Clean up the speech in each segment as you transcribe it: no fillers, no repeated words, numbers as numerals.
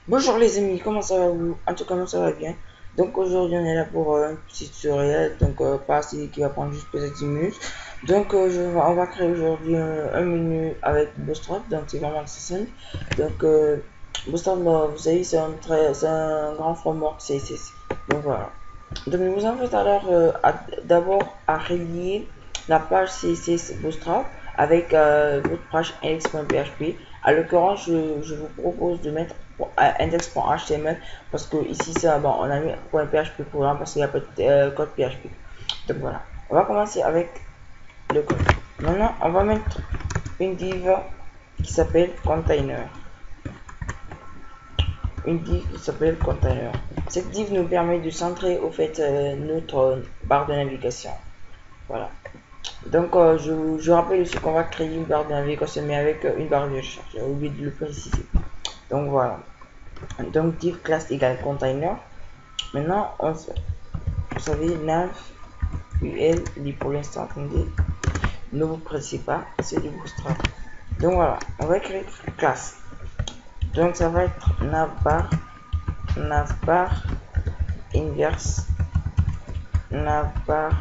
Bonjour les amis, comment ça va vous? En tout cas, moi ça va bien. Donc aujourd'hui on est là pour un petit tutoriel, donc pas assez qui va prendre juste peut-être 10 minutes. Donc on va créer aujourd'hui un menu avec Bootstrap, donc c'est vraiment assez simple. Donc Bootstrap, vous savez, c'est un grand framework CSS. Donc voilà. Donc je vous invite alors d'abord à relier la page CSS Bootstrap avec votre page index.php. À l'occurrence, je vous propose de mettre index.html parce que ici c'est bon, on a mis .php programme parce qu'il n'y a pas de code PHP. Donc voilà, on va commencer avec le code. Maintenant, on va mettre une div qui s'appelle container. Une div qui s'appelle container. Cette div nous permet de centrer au fait notre barre de navigation. Voilà. Donc je rappelle aussi qu'on va créer une barre de navigation mais avec une barre de recherche. J'ai oublié de le préciser. Donc voilà. Donc div class égale container. Maintenant, vous savez, nav, ul, pour l'instant, attendez, ne vous pressez pas, c'est du bootstrap. Donc voilà, on va créer classe. Donc ça va être navbar, inverse, navbar,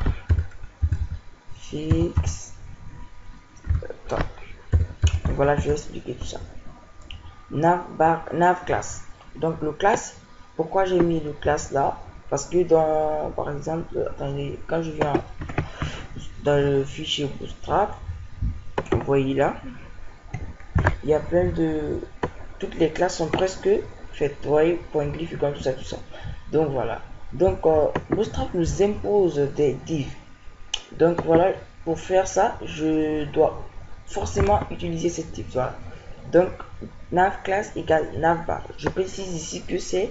fixe, top. Voilà, je vais expliquer tout ça. Nav class. Donc le class, pourquoi j'ai mis le class là? Parce que dans, par exemple, attendez, quand je viens dans le fichier bootstrap, vous voyez là, il y a plein de, toutes les classes sont presque faites, vous voyez, point glyph comme tout ça, tout ça. Donc voilà. Donc Bootstrap nous impose des divs. Donc voilà, pour faire ça, je dois forcément utiliser cette div. Voilà. Donc nav class égale navbar. Je précise ici que c'est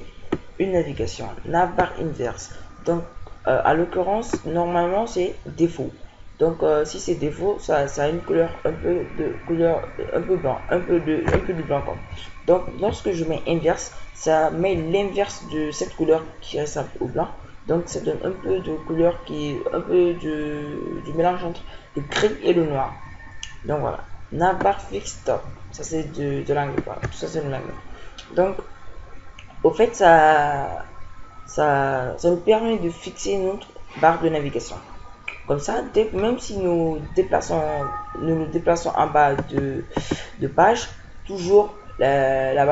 une navigation. Navbar inverse. Donc à l'occurrence, normalement c'est défaut. Donc si c'est défaut, ça a une couleur un peu de couleur un peu blanc, un peu de blanc comme. Donc lorsque je mets inverse, ça met l'inverse de cette couleur qui ressemble au blanc. Donc ça donne un peu de couleur qui est un peu du mélange entre le gris et le noir. Donc voilà. Navbar fixe top. Ça c'est de l'anglais. Voilà. Tout ça c'est de l'anglais. Donc au fait ça nous permet de fixer notre barre de navigation. Comme ça, même si nous nous déplaçons en bas de page, toujours la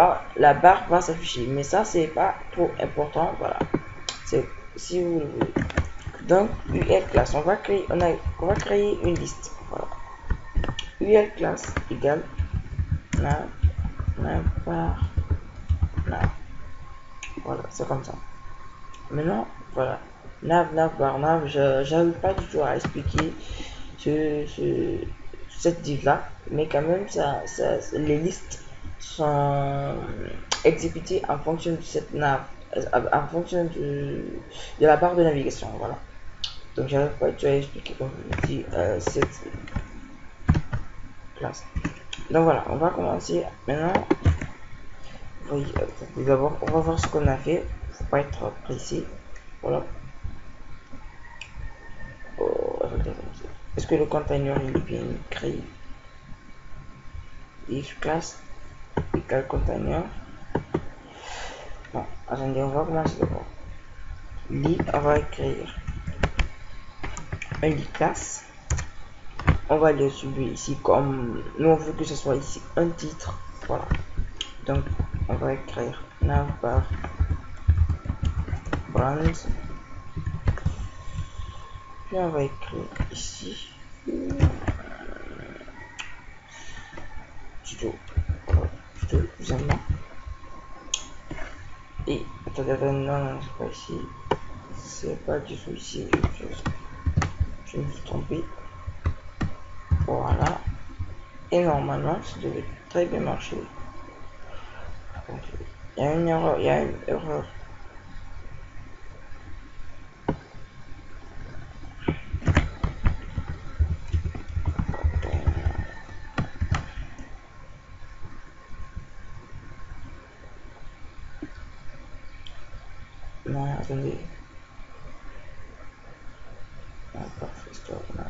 barre va s'afficher. Mais ça, c'est pas trop important. Voilà. C'est si vous le voulez. Donc, UL class, on va créer une liste. Voilà. UL class égale nav, nav bar, nav. Voilà, c'est comme ça. Maintenant, voilà. Nav bar nav, j'arrive pas du tout à expliquer ce, ce, cette div là, mais quand même, les listes sont exécutées en fonction de cette nav, en fonction de la barre de navigation. Voilà. Donc, j'arrive pas du tout à expliquer comme je dis cette classe. Donc voilà, on va commencer maintenant. Oui, d'abord, on va voir ce qu'on a fait. Faut pas être précis. Voilà. Oh, est-ce que le container il est bien créé? If class égale container. Bon, attendez, on va commencer d'abord. On va écrire un lit class. On va le subir ici comme nous on veut que ce soit ici un titre. Voilà. Donc on va écrire navbar brand. Puis on va écrire ici tuto. Tuto également. Et attendez, non, c'est pas ici. C'est pas du tout ici. Je me suis trompé. Voilà. Et normalement, ça devait très bien marcher. Donc, il y a une erreur, il y a une erreur. Non, attendez. Non, parfait, stop. Non.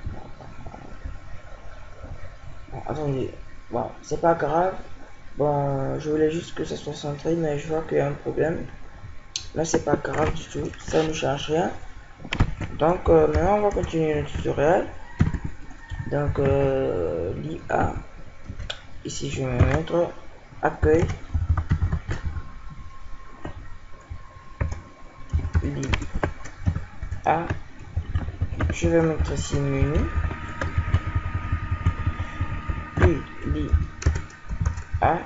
Bon, attendez. Bon, c'est pas grave. Bon, je voulais juste que ça soit centré, mais je vois qu'il y a un problème. Là, c'est pas grave du tout, ça ne change rien. Donc, maintenant, on va continuer le tutoriel. Donc, l'IA, ici, je vais mettre accueil, l'IA. Je vais mettre ici menu, puis l'IA.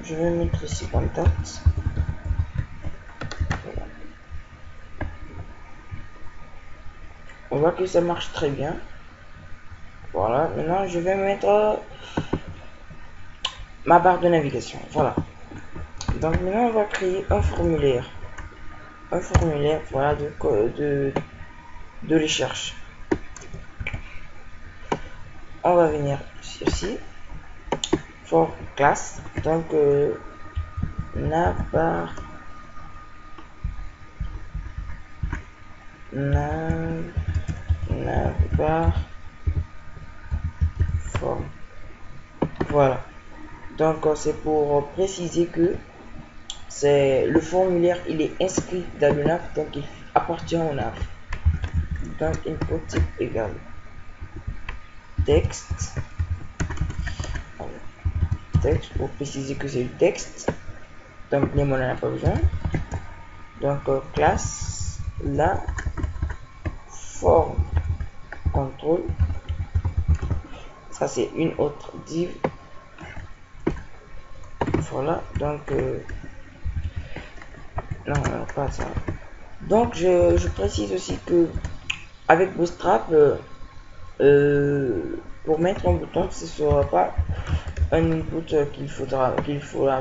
Je vais mettre ici contact. Voilà. On voit que ça marche très bien. Voilà, maintenant je vais mettre ma barre de navigation. Voilà. Donc maintenant on va créer un formulaire. Un formulaire, voilà, de recherche. On va venir ici, for class. Donc navbar form. Voilà. Donc c'est pour préciser que c'est le formulaire, il est inscrit dans le nav, donc il appartient au nav. Donc input type égal texte. Texte pour préciser que c'est du texte. Donc les mots, on n'en a pas besoin. Donc classe la forme contrôle. Ça c'est une autre div. Voilà. Donc non, pas ça. Donc je précise aussi que avec Bootstrap, pour mettre un bouton, ce ne sera pas un input qu'il faudra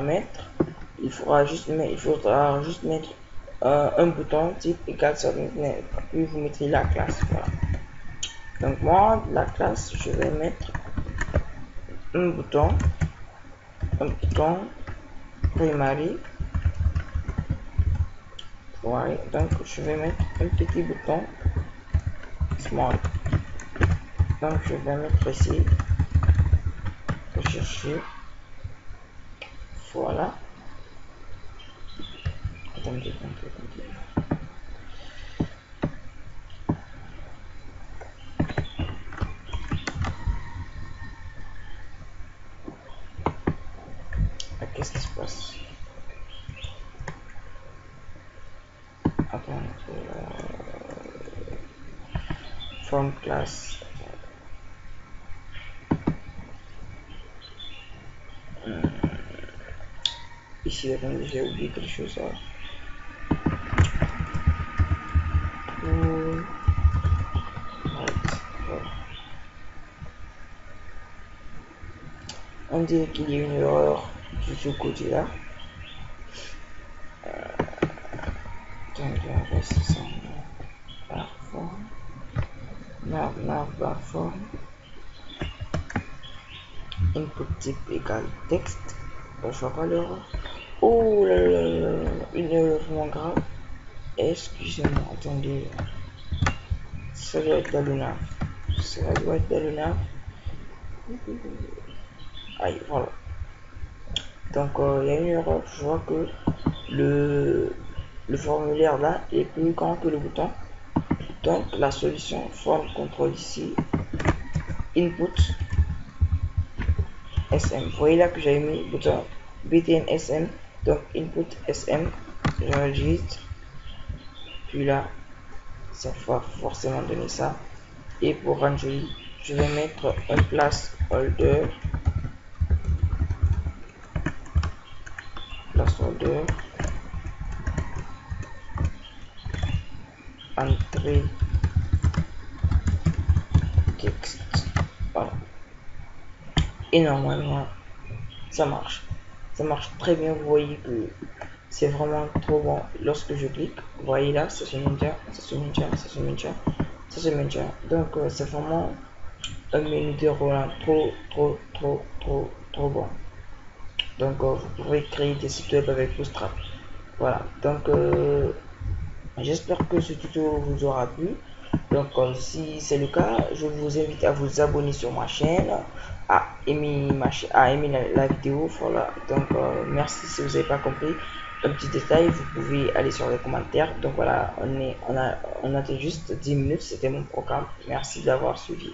mettre. Il faudra juste mettre un bouton type égal submit, puis vous mettrez la classe. Voilà. Donc moi, la classe, je vais mettre un bouton primary. Voilà. Donc je vais mettre un petit bouton small. Donc je vais mettre ici, rechercher. Voilà. Attendez. Qu'est-ce qui se passe? Attends, form class. Ici, attendez, j'ai oublié quelque chose. On dirait qu'il y a une erreur de ce côté là. Donc on reste sans barre forme input type égale texte. Je vois pas l'erreur. Oh là là là là, une erreur vraiment grave. Excusez-moi, attendez. Ça doit être dans le nav. Ça doit être dans le nav. Aïe, voilà. Donc il y a une erreur. Je vois que le formulaire là est plus grand que le bouton. Donc la solution forme contrôle ici, input SM. Vous voyez là que j'ai mis bouton btn SM. Donc input SM, j'enregistre. Puis là, ça va forcément donner ça. Et pour rendre joli, je vais mettre un placeholder. Entrée texte. Voilà. Et normalement, ça marche. Ça marche très bien. Vous voyez que c'est vraiment trop bon. Lorsque je clique, vous voyez là, ça se maintient, ça se maintient, ça se maintient, ça se maintient. Donc c'est vraiment un menu déroulant trop bon. Donc vous pouvez créer des sites web avec Bootstrap. Voilà. Donc j'espère que ce tuto vous aura plu. Donc, si c'est le cas, je vous invite à vous abonner sur ma chaîne, à aimer la vidéo. Voilà. Donc, merci si vous n'avez pas compris. Un petit détail, vous pouvez aller sur les commentaires. Donc voilà, on a juste 10 minutes, c'était mon programme. Merci d'avoir suivi.